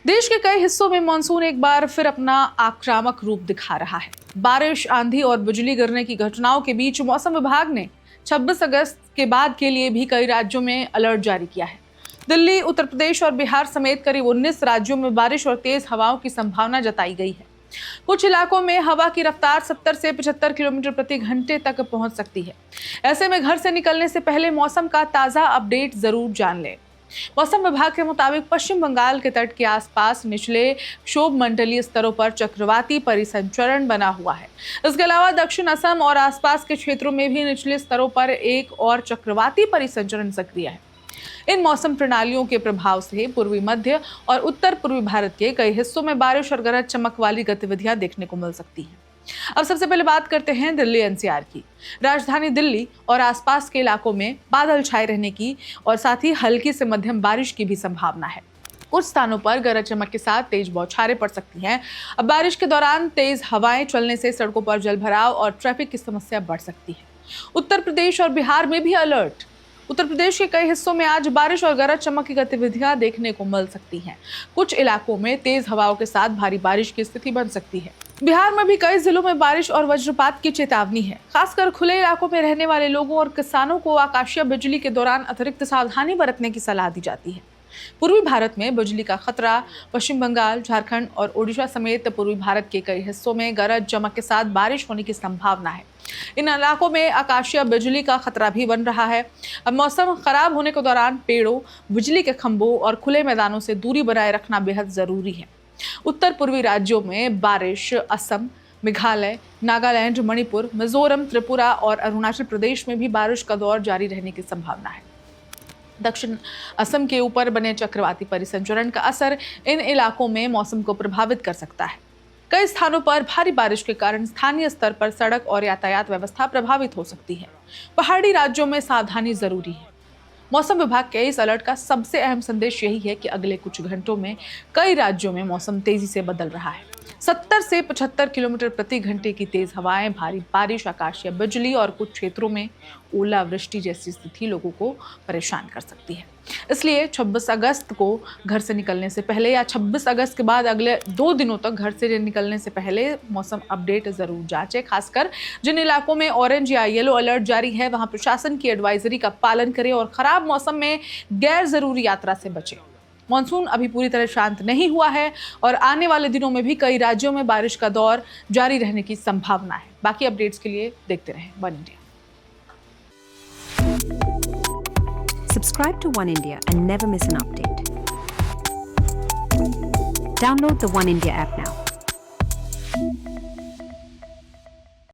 देश के कई हिस्सों में मानसून एक बार फिर अपना आक्रामक रूप दिखा रहा है। बारिश, आंधी और बिजली गिरने की घटनाओं के बीच मौसम विभाग ने 26 अगस्त के बाद के लिए भी कई राज्यों में अलर्ट जारी किया है। दिल्ली, उत्तर प्रदेश और बिहार समेत करीब 19 राज्यों में बारिश और तेज हवाओं की संभावना जताई गई है। कुछ इलाकों में हवा की रफ्तार 70 से 75 किलोमीटर प्रति घंटे तक पहुंच सकती है। ऐसे में घर से निकलने से पहले मौसम का ताजा अपडेट जरूर जान लें। मौसम विभाग के मुताबिक पश्चिम बंगाल के तट के आसपास निचले क्षोभ मंडलीय स्तरों पर चक्रवाती परिसंचरण बना हुआ है। इसके अलावा दक्षिण असम और आसपास के क्षेत्रों में भी निचले स्तरों पर एक और चक्रवाती परिसंचरण सक्रिय है। इन मौसम प्रणालियों के प्रभाव से पूर्वी मध्य और उत्तर पूर्वी भारत के कई हिस्सों में बारिश और गरज चमक वाली गतिविधियां देखने को मिल सकती हैं। अब सबसे पहले बात करते हैं दिल्ली एनसीआर की। राजधानी दिल्ली और आसपास के इलाकों में बादल छाए रहने की और साथ ही हल्की से मध्यम बारिश की भी संभावना है। कुछ स्थानों पर गरज चमक के साथ तेज बौछारें पड़ सकती हैं। अब बारिश के दौरान तेज हवाएं चलने से सड़कों पर जलभराव और ट्रैफिक की समस्या बढ़ सकती है। उत्तर प्रदेश और बिहार में भी अलर्ट। उत्तर प्रदेश के कई हिस्सों में आज बारिश और गरज चमक की गतिविधियां देखने को मिल सकती हैं। कुछ इलाकों में तेज हवाओं के साथ भारी बारिश की स्थिति बन सकती है। बिहार में भी कई जिलों में बारिश और वज्रपात की चेतावनी है। खासकर खुले इलाकों में रहने वाले लोगों और किसानों को आकाशीय बिजली के दौरान अतिरिक्त सावधानी बरतने की सलाह दी जाती है। पूर्वी भारत में बिजली का खतरा। पश्चिम बंगाल, झारखंड और ओडिशा समेत पूर्वी भारत के कई हिस्सों में गरज चमक के साथ बारिश होने की संभावना है। इन इलाकों में आकाशीय बिजली का खतरा भी बन रहा है। अब मौसम खराब होने के दौरान पेड़ों, बिजली के खंभों और खुले मैदानों से दूरी बनाए रखना बेहद जरूरी है। उत्तर पूर्वी राज्यों में बारिश असम, मेघालय, नागालैंड, मणिपुर, मिजोरम, त्रिपुरा और अरुणाचल प्रदेश में भी बारिश का दौर जारी रहने की संभावना है। दक्षिण असम के ऊपर बने चक्रवाती परिसंचरण का असर इन इलाकों में मौसम को प्रभावित कर सकता है। कई स्थानों पर भारी बारिश के कारण स्थानीय स्तर पर सड़क और यातायात व्यवस्था प्रभावित हो सकती है। पहाड़ी राज्यों में सावधानी जरूरी है। मौसम विभाग के इस अलर्ट का सबसे अहम संदेश यही है कि अगले कुछ घंटों में कई राज्यों में मौसम तेजी से बदल रहा है। 70 से 75 किलोमीटर प्रति घंटे की तेज हवाएं, भारी बारिश, आकाशीय बिजली और कुछ क्षेत्रों में ओलावृष्टि जैसी स्थिति लोगों को परेशान कर सकती है। इसलिए 26 अगस्त को घर से निकलने से पहले या 26 अगस्त के बाद अगले 2 दिनों तक घर से निकलने से पहले मौसम अपडेट जरूर जांचें। खासकर जिन इलाकों में ऑरेंज या येलो अलर्ट जारी है वहां प्रशासन की एडवाइजरी का पालन करें और खराब मौसम में गैर जरूरी यात्रा से बचें। मानसून अभी पूरी तरह शांत नहीं हुआ है और आने वाले दिनों में भी कई राज्यों में बारिश का दौर जारी रहने की संभावना है। बाकी अपडेट्स के लिए देखते रहें one India. Subscribe to One India and never miss an update. Download the One India app now.